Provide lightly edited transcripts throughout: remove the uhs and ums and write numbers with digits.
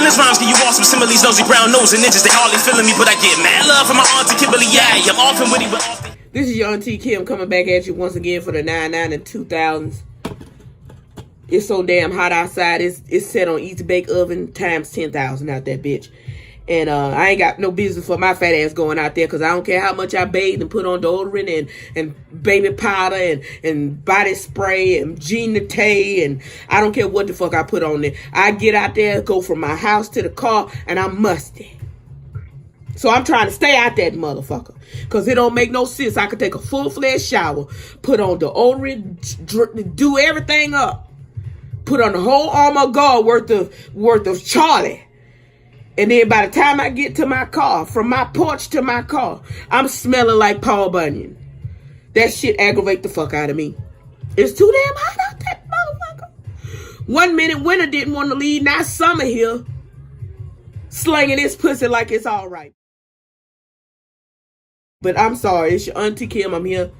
Endless rhymes give you all some similes, nosy brown nose and ninjas. They hardly feeling me, but I get mad love from my Auntie Kim. Yeah, I'm often witty, but often. This is your Auntie Kim coming back at you once again for the 99 and 2000s. It's so damn hot outside. It's set on Easy Bake Oven times 10,000 out that bitch. And I ain't got no business for my fat ass going out there because I don't care how much I bathe and put on deodorant and baby powder and body spray and Jean Naté, and I don't care what the fuck I put on there. I get out there, go from my house to the car, and I'm musty. So I'm trying to stay out that motherfucker because it don't make no sense. I could take a full-fledged shower, put on deodorant, do everything up, put on the whole Armor God worth of Charlie. And then by the time I get to my car, from my porch to my car, I'm smelling like Paul Bunyan. That shit aggravate the fuck out of me. It's too damn hot out that motherfucker. 1 minute winter didn't want to leave, now summer here, slinging this pussy like it's all right. But I'm sorry, it's your Auntie Kim. I'm here.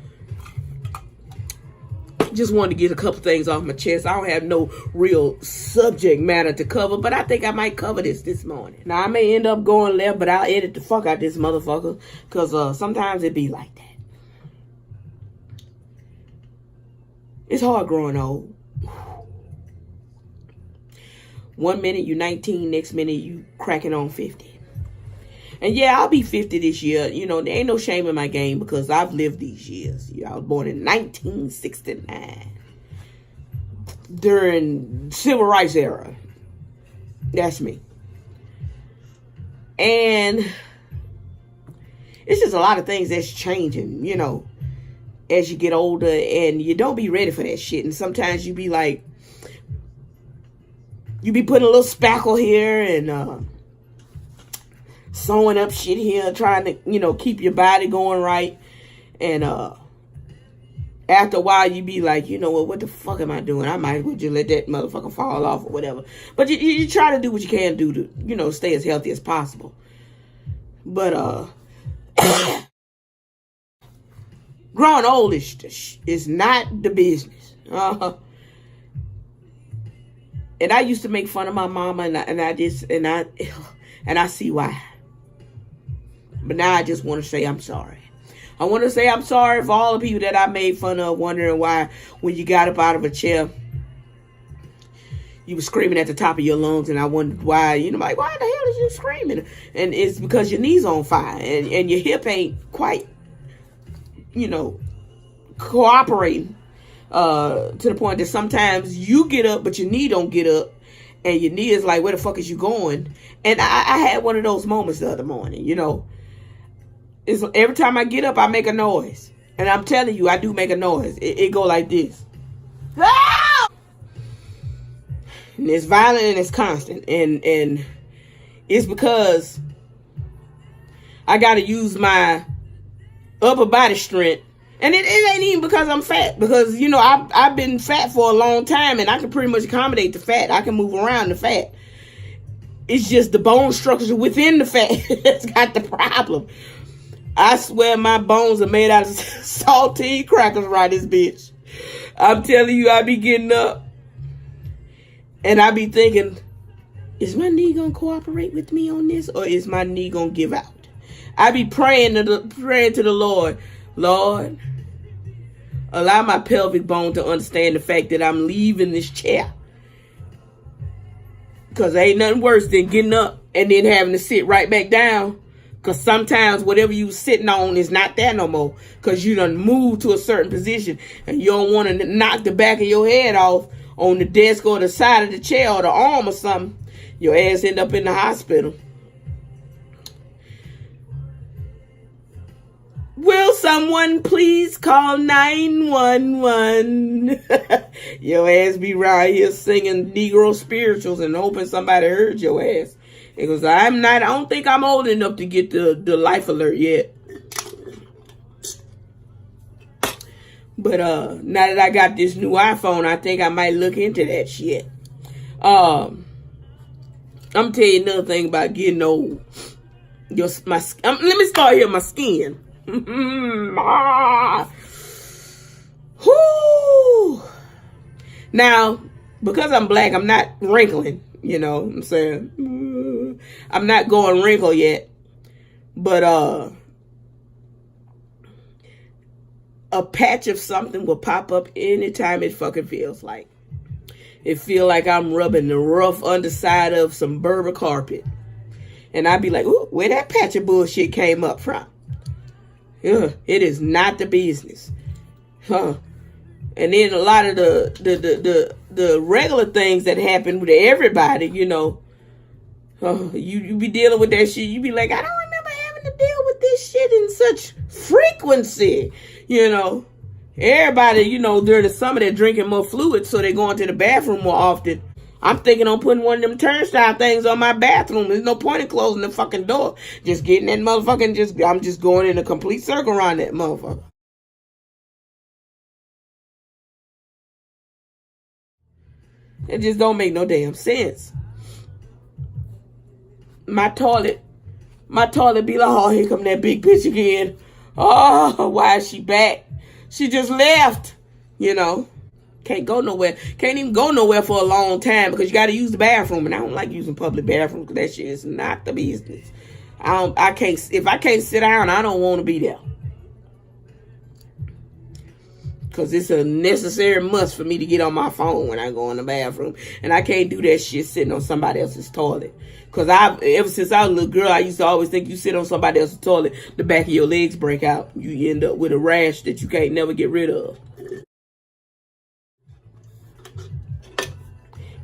Just wanted to get a couple things off my chest. I don't have no real subject matter to cover, but I think I might cover this morning. Now, I may end up going left, but I'll edit the fuck out this motherfucker because sometimes it be like that. It's hard growing old. 1 minute you 19, next minute you cracking on 50. And yeah, I'll be 50 this year. You know, there ain't no shame in my game because I've lived these years. I was born in 1969 during Civil Rights era. That's me. And it's just a lot of things that's changing, you know, as you get older, and you don't be ready for that shit. And sometimes you be like, you be putting a little spackle here and sewing up shit here, trying to, you know, keep your body going right. And after a while, you be like, you know what the fuck am I doing? I might as well just let that motherfucker fall off or whatever. But you try to do what you can do to, you know, stay as healthy as possible. But growing old is not the business. And I used to make fun of my mama, and I see why. But now I just want to say I'm sorry. I want to say I'm sorry for all the people that I made fun of, wondering why when you got up out of a chair, you were screaming at the top of your lungs, and I wondered why, you know, like, why the hell is you screaming? And it's because your knee's on fire, and your hip ain't quite, you know, cooperating to the point that sometimes you get up, but your knee don't get up, and your knee is like, where the fuck is you going? And I had one of those moments the other morning, you know. It's, every time I get up, I make a noise. And I'm telling you, I do make a noise. It go like this. Ah! And it's violent and it's constant. And it's because I got to use my upper body strength. And it ain't even because I'm fat. Because, you know, I've been fat for a long time, and I can pretty much accommodate the fat. I can move around the fat. It's just the bone structure within the fat that's got the problem. I swear my bones are made out of saltine crackers right this bitch. I'm telling you, I be getting up and I be thinking, is my knee gonna cooperate with me on this, or is my knee gonna give out? I be praying to the Lord, Lord, allow my pelvic bone to understand the fact that I'm leaving this chair. Because there ain't nothing worse than getting up and then having to sit right back down. Because sometimes whatever you sitting on is not there no more. Because you done moved to a certain position. And you don't want to knock the back of your head off on the desk or the side of the chair or the arm or something. Your ass end up in the hospital. Will someone please call 911? Your ass be right here singing Negro spirituals and hoping somebody heard your ass. Because I don't think I'm old enough to get the life alert yet. But now that I got this new iPhone, I think I might look into that shit. I'm telling you another thing about getting old. Let me start here. My skin. Whoo. Now, because I'm black, I'm not wrinkling. You know what I'm saying? I'm not going wrinkle yet. But a patch of something will pop up anytime it fucking feels like. It feel like I'm rubbing the rough underside of some Berber carpet. And I'd be like, ooh, where that patch of bullshit came up from? It is not the business. And then a lot of the regular things that happen with everybody, you know, you be dealing with that shit. You be like, I don't remember having to deal with this shit in such frequency, you know. Everybody, you know, during the summer, they're drinking more fluids, so they're going to the bathroom more often. I'm thinking on putting one of them turnstile things on my bathroom. There's no point in closing the fucking door. Just getting that motherfucking, I'm just going in a complete circle around that motherfucker. It just don't make no damn sense. My toilet be like, oh, here come that big bitch again. Oh, why is she back? She just left, you know. Can't go nowhere. Can't even go nowhere for a long time because you got to use the bathroom. And I don't like using public bathrooms because that shit is not the business. If I can't sit down, I don't want to be there. Because it's a necessary must for me to get on my phone when I go in the bathroom. And I can't do that shit sitting on somebody else's toilet. Because ever since I was a little girl, I used to always think you sit on somebody else's toilet, the back of your legs break out. You end up with a rash that you can't never get rid of.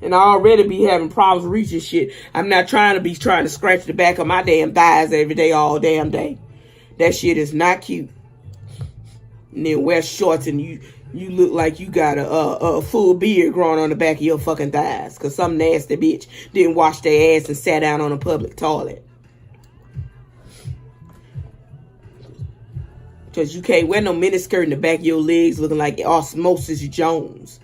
And I already be having problems reaching shit. I'm not trying to scratch the back of my damn thighs every day, all damn day. That shit is not cute. And then wear shorts and you look like you got a full beard growing on the back of your fucking thighs. Because some nasty bitch didn't wash their ass and sat down on a public toilet. Because you can't wear no miniskirt in the back of your legs looking like Osmosis Jones.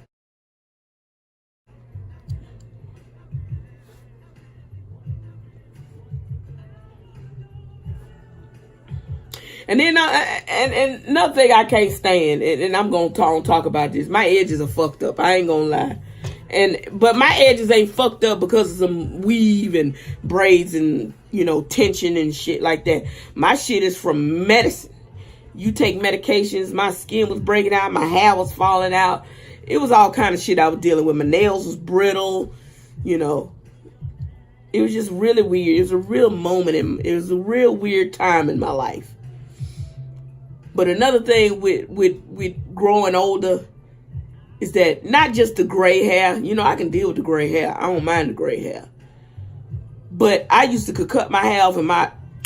And then and another thing I can't stand, and I'm gonna talk about this. My edges are fucked up. I ain't gonna lie. But my edges ain't fucked up because of some weave and braids and, you know, tension and shit like that. My shit is from medicine. You take medications, my skin was breaking out, my hair was falling out. It was all kind of shit I was dealing with. My nails was brittle, you know. It was just really weird. It was a real moment. It was a real weird time in my life. But another thing with growing older is that not just the gray hair. You know, I can deal with the gray hair. I don't mind the gray hair. But I used to could cut my hair off and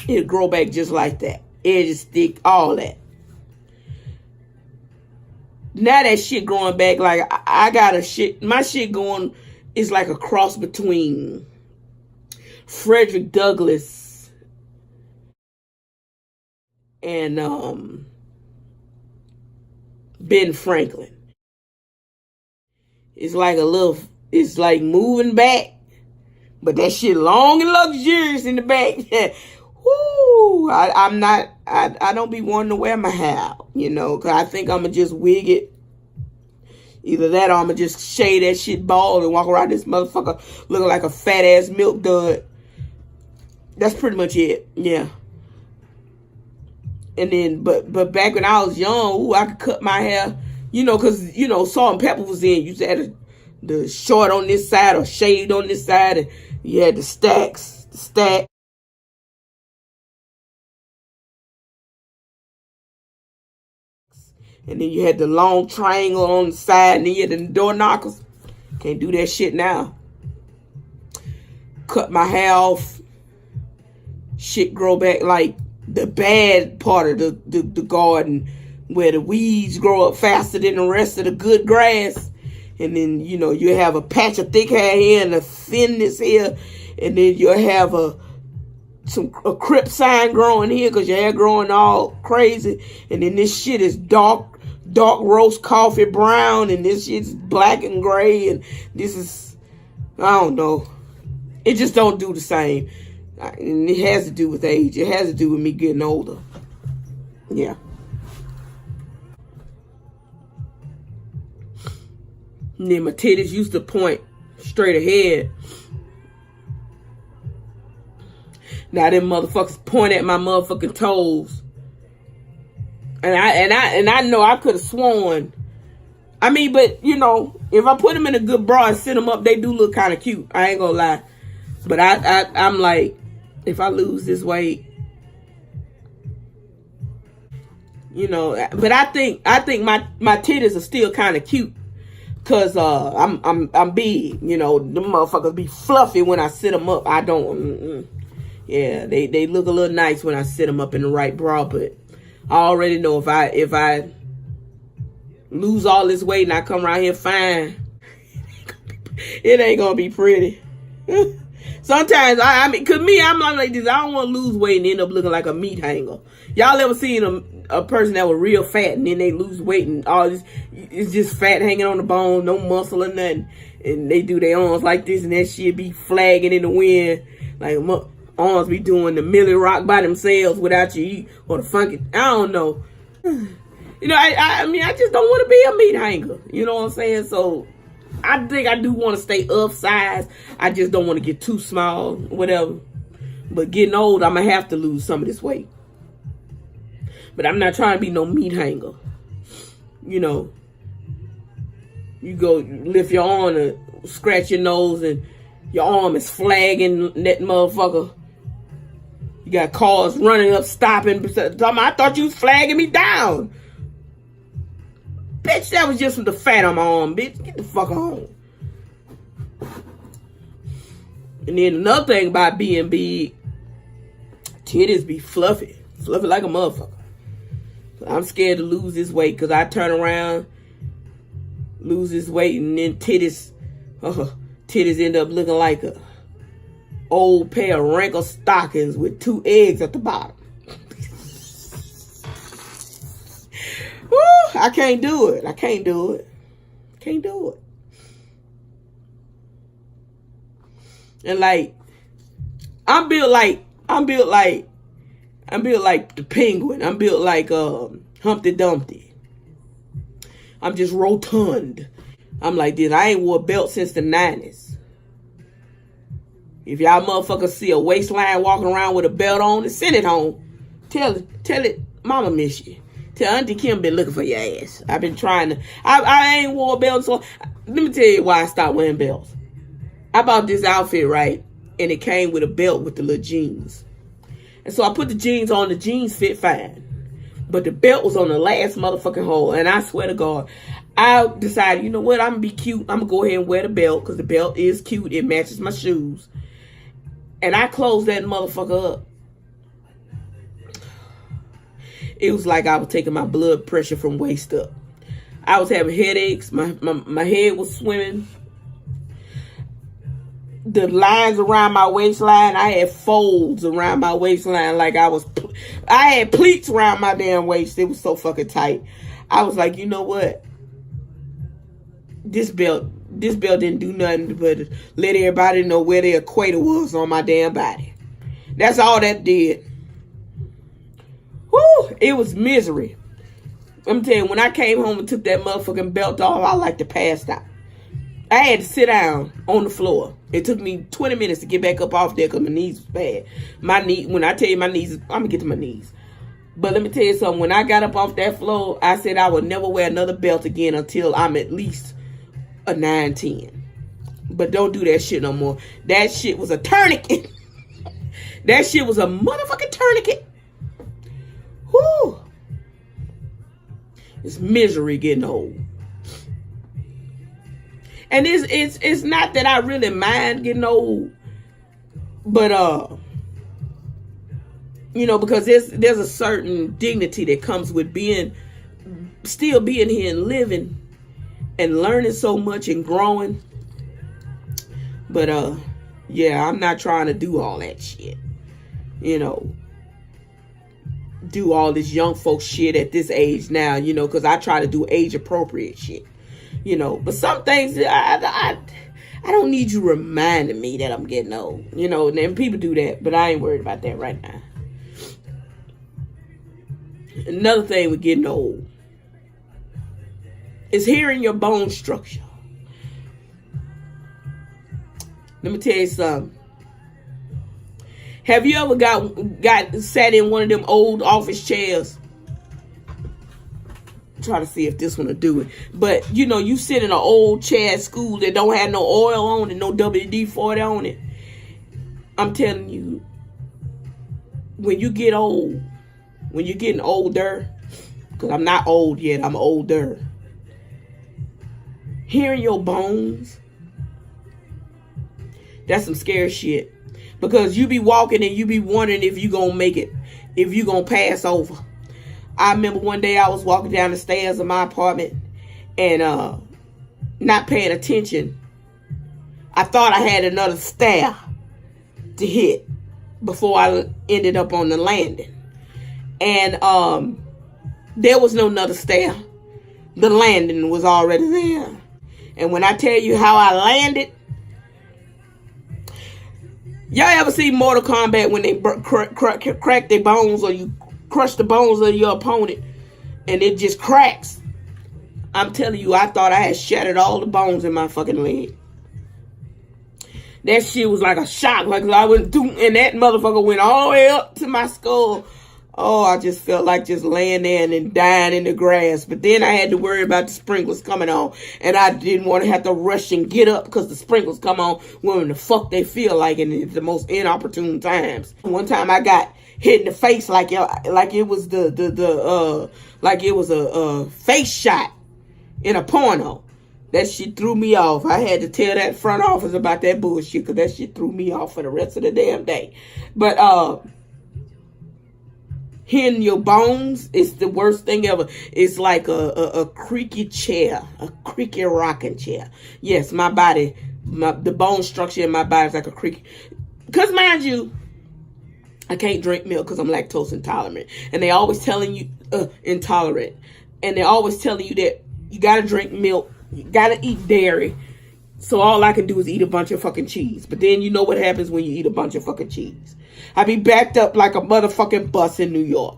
it'd grow back just like that. Edges thick, all that. Now that shit growing back, like I got my shit going is like a cross between Frederick Douglass and Ben Franklin. It's like moving back, but that shit long and luxurious in the back. Woo! I don't be wanting to wear my hair out, you know, because I think I'm going to just wig it. Either that or I'm going to just shade that shit bald and walk around this motherfucker looking like a fat ass milk dud. That's pretty much it, yeah. And then, but back when I was young, I could cut my hair, you know, because, you know, Salt and Pepper was in. You used to have the short on this side or shade on this side, and you had the stack. And then you had the long triangle on the side, and then you had the door knockers. Can't do that shit now. Cut my hair off. Shit grow back like the bad part of the garden where the weeds grow up faster than the rest of the good grass. And then, you know, you have a patch of thick hair here and a thinness here. And then you'll have a crip sign growing here because your hair growing all crazy. And then this shit is dark roast coffee brown. And this shit's black and gray. And this is, I don't know. It just don't do the same. And it has to do with age. It has to do with me getting older. Yeah. And then my titties used to point straight ahead. Now them motherfuckers point at my motherfucking toes. And I know I could have sworn. I mean, but you know, if I put them in a good bra and sit them up, they do look kind of cute. I ain't gonna lie. But I'm like, if I lose this weight, you know. But I think my titties are still kind of cute, cause I'm big. You know, them motherfuckers be fluffy when I sit them up. I don't. Yeah, they look a little nice when I sit them up in the right bra. But I already know if I lose all this weight and I come around here fine, it ain't gonna be pretty. Sometimes I mean, cause me, I'm like this. I don't want to lose weight and end up looking like a meat hanger. Y'all ever seen a person that was real fat and then they lose weight and all this? It's just fat hanging on the bone, no muscle or nothing, and they do their arms like this and that shit be flagging in the wind, like arms be doing the Millie Rock by themselves without you or the funky. I don't know. You know, I mean, I just don't want to be a meat hanger. You know what I'm saying? So I think I do want to stay up size. I just don't want to get too small, whatever. But getting old, I'm going to have to lose some of this weight. But I'm not trying to be no meat hanger. You know, you go lift your arm and scratch your nose and your arm is flagging that motherfucker. You got cars running up, stopping. I thought you was flagging me down. Bitch, that was just from the fat on my arm, bitch. Get the fuck on. And then another thing about being big, titties be fluffy. Fluffy like a motherfucker. I'm scared to lose this weight because I turn around, lose this weight, and then titties end up looking like a old pair of wrinkled stockings with 2 eggs at the bottom. Woo, I can't do it. I can't do it. Can't do it. And like, I'm built like the penguin. I'm built like Humpty Dumpty. I'm just rotund. I'm like this. I ain't wore a belt since the 90s. If y'all motherfuckers see a waistline walking around with a belt on, send it home. Tell it, mama miss you. Tell Auntie Kim been looking for your ass. I've been trying to. I ain't wore a belt, so let me tell you why I stopped wearing belts. I bought this outfit, right? And it came with a belt with the little jeans. And so I put the jeans on. The jeans fit fine. But the belt was on the last motherfucking hole. And I swear to God, I decided, you know what? I'm going to be cute. I'm going to go ahead and wear the belt because the belt is cute. It matches my shoes. And I closed that motherfucker up. It was like I was taking my blood pressure from waist up. I was having headaches. My head was swimming. The lines around my waistline, I had folds around my waistline like I had pleats around my damn waist. It was so fucking tight. I was like, you know what? This belt didn't do nothing but let everybody know where the equator was on my damn body. That's all that did. Whew, it was misery. Let me tell you, when I came home and took that motherfucking belt off, I like to pass out. I had to sit down on the floor. It took me 20 minutes to get back up off there because my knees was bad. My knee, when I tell you my knees, I'm going to get to my knees. But let me tell you something. When I got up off that floor, I said I would never wear another belt again until I'm at least a 9-10. But don't do that shit no more. That shit was a tourniquet. That shit was a motherfucking tourniquet. Whew. It's misery getting old. And it's not that I really mind getting old, but you know, because there's a certain dignity that comes with still being here and living and learning so much and growing. But yeah, I'm not trying to do all that shit. You know, do all this young folks shit at this age now, you know, because I try to do age appropriate shit. You know, but some things I don't need you reminding me that I'm getting old. You know, and people do that, but I ain't worried about that right now. Another thing with getting old is hearing your bone structure. Let me tell you something. Have you ever got sat in one of them old office chairs? Try to see if this one will do it. But you know, you sit in an old chair at school that don't have no oil on it, no WD-40 on it. I'm telling you, when you get old, when you're getting older, because I'm not old yet, I'm older. Hearing your bones, that's some scary shit. Because you be walking and you be wondering if you gonna make it, if you gonna pass over. I remember one day I was walking down the stairs of my apartment and not paying attention. I thought I had another stair to hit before I ended up on the landing. And there was no another stair. The landing was already there. And when I tell you how I landed, y'all ever see Mortal Kombat when they crack their bones, or you crush the bones of your opponent and it just cracks? I'm telling you, I thought I had shattered all the bones in my fucking leg. That shit was like a shock. Like I went through, and that motherfucker went all the way up to my skull. Oh, I just felt like just laying there and then dying in the grass. But then I had to worry about the sprinklers coming on. And I didn't want to have to rush and get up because the sprinklers come on when the fuck they feel like, and it's the most inopportune times. One time I got hit in the face like it was like it was a face shot in a porno. That shit threw me off. I had to tell that front office about that bullshit because that shit threw me off for the rest of the damn day. But hitting your bones is the worst thing ever. It's like a creaky chair, a creaky rocking chair. Yes, my body, the bone structure in my body is like a creaky. Because mind you, I can't drink milk because I'm lactose intolerant. And they always telling you, intolerant. And they're always telling you that you got to drink milk, you got to eat dairy. So all I can do is eat a bunch of fucking cheese. But then you know what happens when you eat a bunch of fucking cheese. I be backed up like a motherfucking bus in New York.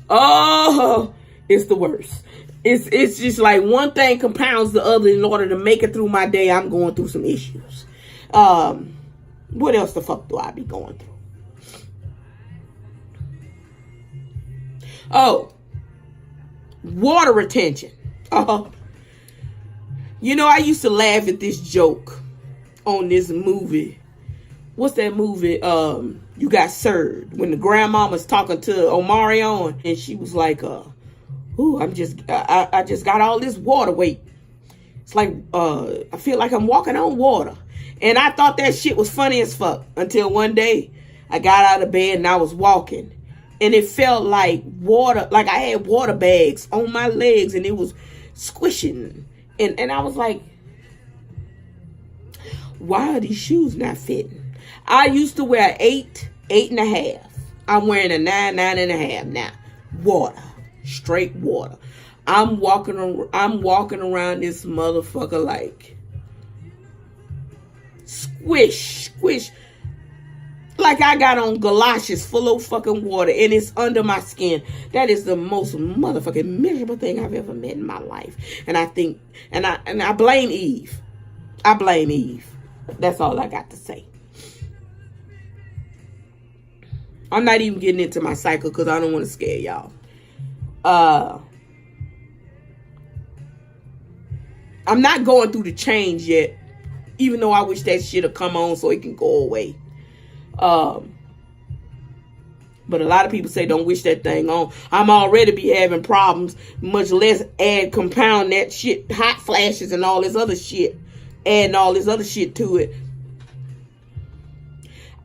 Oh, it's the worst. It's just like one thing compounds the other. In order to make it through my day, I'm going through some issues. What else the fuck do I be going through? Oh, water retention. You know, I used to laugh at this joke on this movie. What's that movie? You Got Served. When the grandmama's talking to Omarion, and she was like, "Ooh, I just got all this water weight. It's like I feel like I'm walking on water." And I thought that shit was funny as fuck until one day I got out of bed and I was walking, and it felt like water, like I had water bags on my legs, and it was squishing. And I was like, why are these shoes not fitting? I used to wear 8.5. I'm wearing a 9.5 now. Water. Straight water. I'm walking around this motherfucker like squish. Like I got on galoshes full of fucking water and it's under my skin. That is the most motherfucking miserable thing I've ever met in my life. And I think, and I blame Eve. I blame Eve. That's all I got to say. I'm not even getting into my cycle because I don't want to scare y'all. I'm not going through the change yet, even though I wish that shit would come on so it can go away. But a lot of people say don't wish that thing on. I'm already be having problems, much less compound that shit, hot flashes and all this other shit, adding all this other shit to it.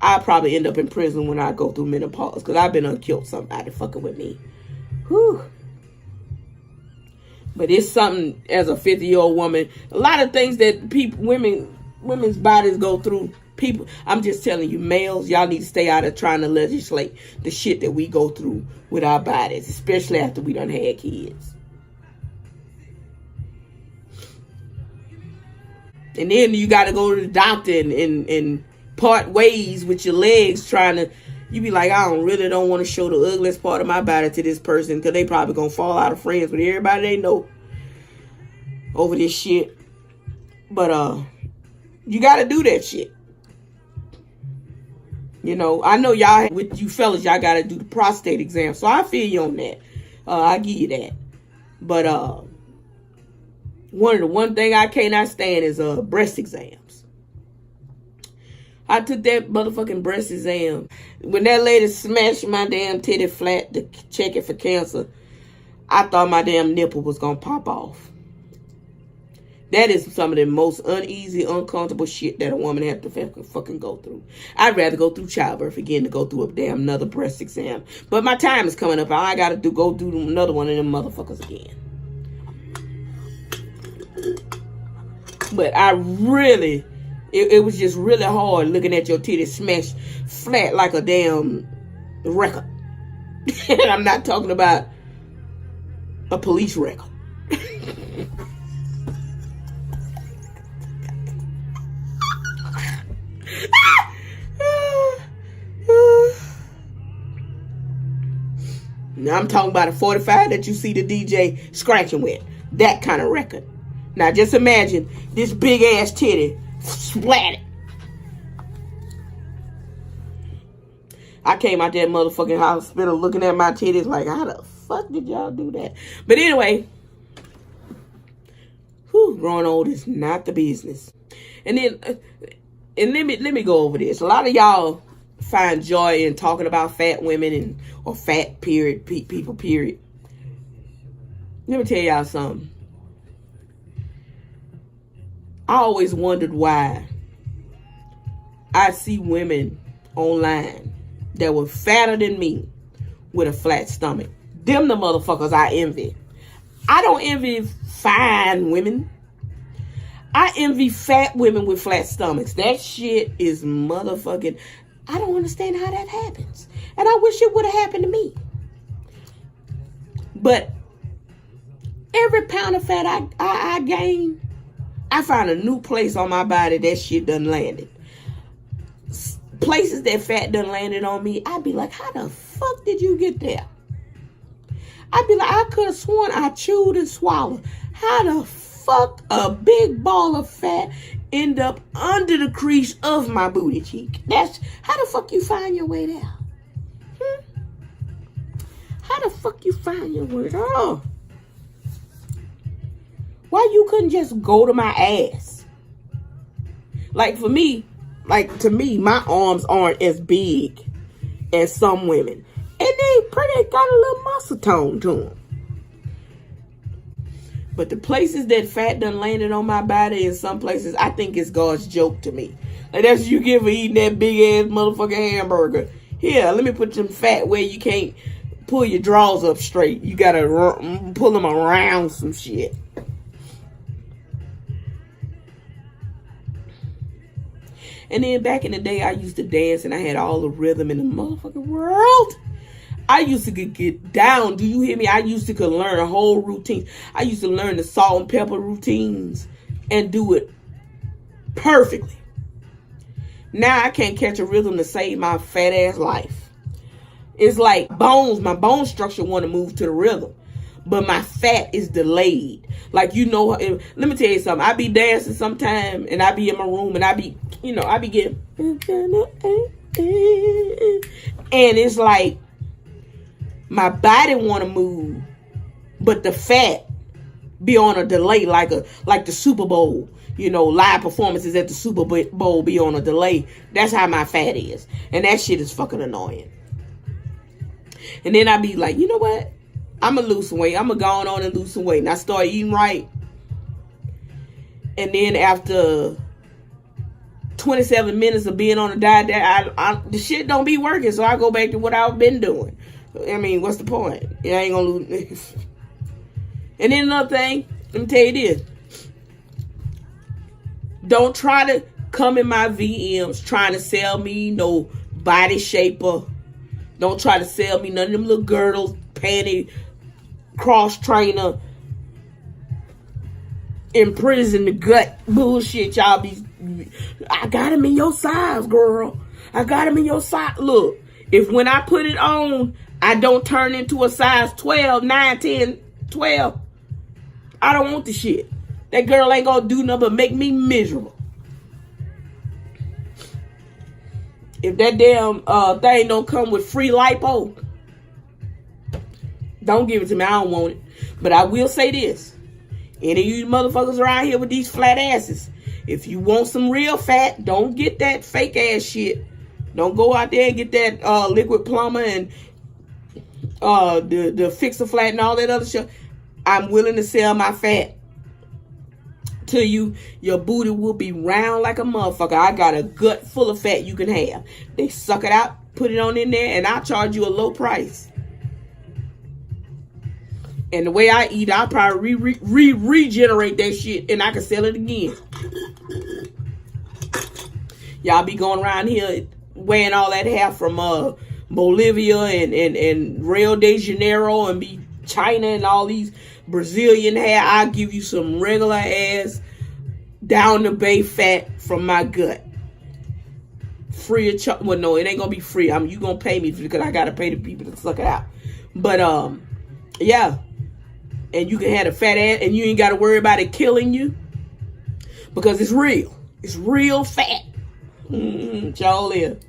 I'll probably end up in prison when I go through menopause because I've been killed somebody fucking with me. Whew. But it's something as a 50-year-old woman, a lot of things that women's bodies go through. People, I'm just telling you, males, y'all need to stay out of trying to legislate the shit that we go through with our bodies, especially after we done had kids. And then you got to go to the doctor and part ways with your legs trying to, you be like, I really don't want to show the ugliest part of my body to this person because they probably going to fall out of friends with everybody they know over this shit. But, you got to do that shit. You know, I know y'all, with you fellas, y'all got to do the prostate exam. So I feel you on that. I give you that. But one thing I cannot stand is breast exams. I took that motherfucking breast exam. When that lady smashed my damn titty flat to check it for cancer, I thought my damn nipple was going to pop off. That is some of the most uneasy, uncomfortable shit that a woman has to fucking go through. I'd rather go through childbirth again to go through a damn another breast exam. But my time is coming up. I got to go do another one of them motherfuckers again. But I really, it was just really hard looking at your titty smashed flat like a damn record. And I'm not talking about a police record. Now I'm talking about a 45 that you see the DJ scratching with. That kind of record. Now just imagine this big ass titty splatted. I came out that motherfucking hospital looking at my titties like, how the fuck did y'all do that? But anyway, growing old is not the business. And then, and let me go over this. A lot of y'all find joy in talking about fat women or fat people, period. Let me tell y'all something. I always wondered why I see women online that were fatter than me with a flat stomach. Them the motherfuckers I envy. I don't envy fine women. I envy fat women with flat stomachs. That shit is motherfucking... I don't understand how that happens. And I wish it would have happened to me. But every pound of fat I gain, I find a new place on my body that shit done landed. Places that fat done landed on me, I'd be like, how the fuck did you get there? I'd be like, I could have sworn I chewed and swallowed. How the fuck a big ball of fat end up under the crease of my booty cheek? That's how the fuck you find your way there? How the fuck you find your way there? Oh. Why you couldn't just go to my ass? Like for me, like to me, my arms aren't as big as some women. And they pretty got a little muscle tone to them. But the places that fat done landed on my body, in some places, I think it's God's joke to me. Like that's what you get for eating that big ass motherfucking hamburger. Here, let me put some fat where you can't pull your drawers up straight. You gotta pull them around some shit. And then back in the day, I used to dance and I had all the rhythm in the motherfucking world. I used to get down. Do you hear me? I used to could learn a whole routine. I used to learn the salt and pepper routines and do it perfectly. Now I can't catch a rhythm to save my fat ass life. It's like bones. My bone structure want to move to the rhythm, but my fat is delayed. Like, you know, let me tell you something. I be dancing sometime and I be in my room and I be, you know, I be getting, and it's like my body want to move, but the fat be on a delay, like the Super Bowl. You know, live performances at the Super Bowl be on a delay. That's how my fat is. And that shit is fucking annoying. And then I be like, you know what? I'm going to lose some weight. I'm going to go on and lose some weight. And I start eating right. And then after 27 minutes of being on a diet, the shit don't be working. So I go back to what I've been doing. I mean, what's the point? I ain't going to lose. And then another thing, let me tell you this. Don't try to come in my VMs trying to sell me no body shaper. Don't try to sell me none of them little girdles, panty, cross trainer, imprison the gut bullshit y'all be. I got him in your size, girl. I got him in your size. Look, if when I put it on, I don't turn into a size 12, 9, 10, 12, I don't want the shit. That girl ain't gonna do nothing but make me miserable. If that damn thing don't come with free lipo, don't give it to me. I don't want it. But I will say this. Any of you motherfuckers around here with these flat asses, if you want some real fat, don't get that fake ass shit. Don't go out there and get that liquid plumber and the fixer flat and all that other shit. I'm willing to sell my fat to you. Your booty will be round like a motherfucker. I got a gut full of fat you can have. They suck it out, put it on in there, and I'll charge you a low price. And the way I eat, I'll probably regenerate that shit, and I can sell it again. Y'all be going around here wearing all that hair from Bolivia and Rio de Janeiro and be China and all these Brazilian hair. I'll give you some regular ass down the bay fat from my gut. Free of charge. Well, no, it ain't gonna be free. You gonna pay me because I gotta pay the people to suck it out. But yeah. And you can have a fat ass and you ain't gotta worry about it killing you. Because it's real. It's real fat. Y'all live.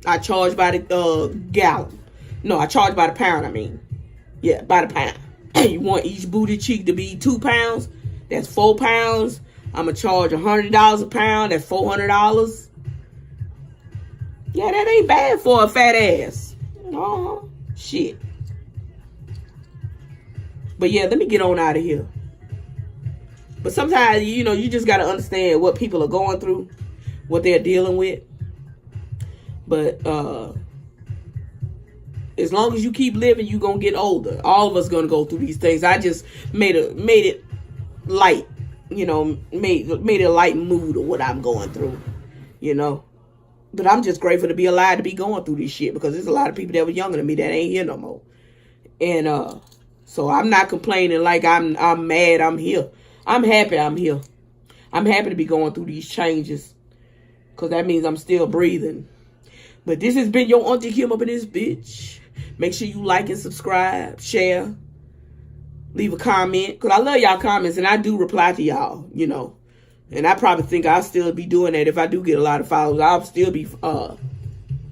I charge by the gallon. No, I charge by the pound, I mean. Yeah, by the pound. You want each booty cheek to be 2 pounds? That's 4 pounds. I'm going to charge $100 a pound. That's $400. Yeah, that ain't bad for a fat ass. Oh, shit. But yeah, let me get on out of here. But sometimes, you know, you just got to understand what people are going through, what they're dealing with. But as long as you keep living, you're going to get older. All of us going to go through these things. I just made it light, you know, made it a light mood of what I'm going through, you know. But I'm just grateful to be alive to be going through this shit, because there's a lot of people that were younger than me that ain't here no more. And so I'm not complaining like I'm mad I'm here. I'm happy I'm here. I'm happy to be going through these changes, because that means I'm still breathing. But this has been your Auntie Kim up in this bitch. Make sure you like and subscribe, share, leave a comment, because I love y'all comments, and I do reply to y'all, you know. And I probably think I'll still be doing that. If I do get a lot of followers, I'll still be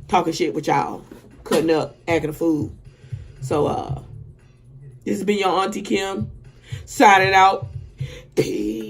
talking shit with y'all, cutting up, acting a fool. So this has been your Auntie Kim, signing out. Peace.